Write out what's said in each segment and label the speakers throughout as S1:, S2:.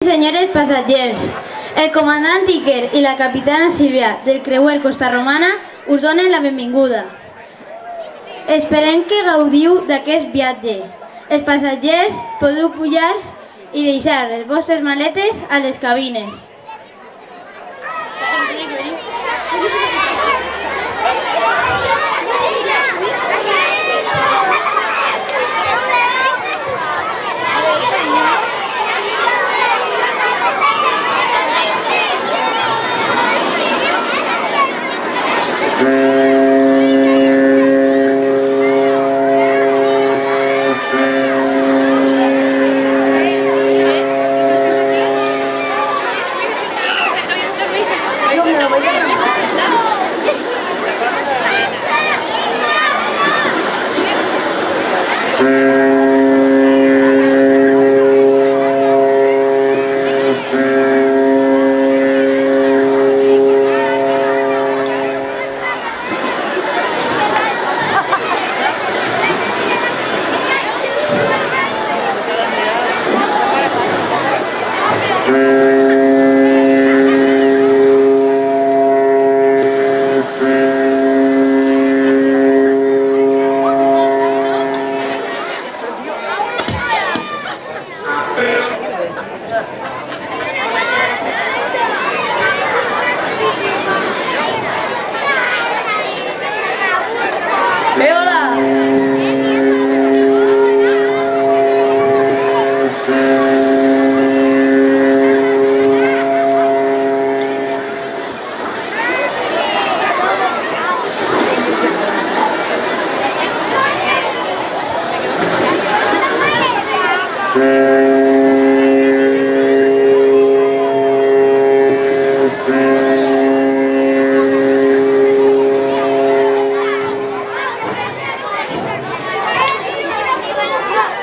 S1: Senyores passatgers, el comandant Iker i la capitana Sílvia del creuer Costa Romana us donen la benvinguda. Esperem que gaudiu d'aquest viatge. Els passatgers podeu pujar i deixar les vostres maletes a les cabines.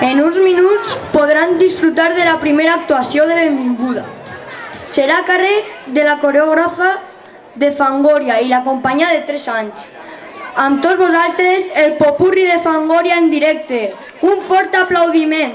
S2: En uns minuts podran disfrutar de la primera actuació de benvinguda. Serà a càrrec de la coreògrafa de Fangoria i la companyia de 3 anys. Amb tots vosaltres, el popurri de Fangoria en directe. Un fort aplaudiment.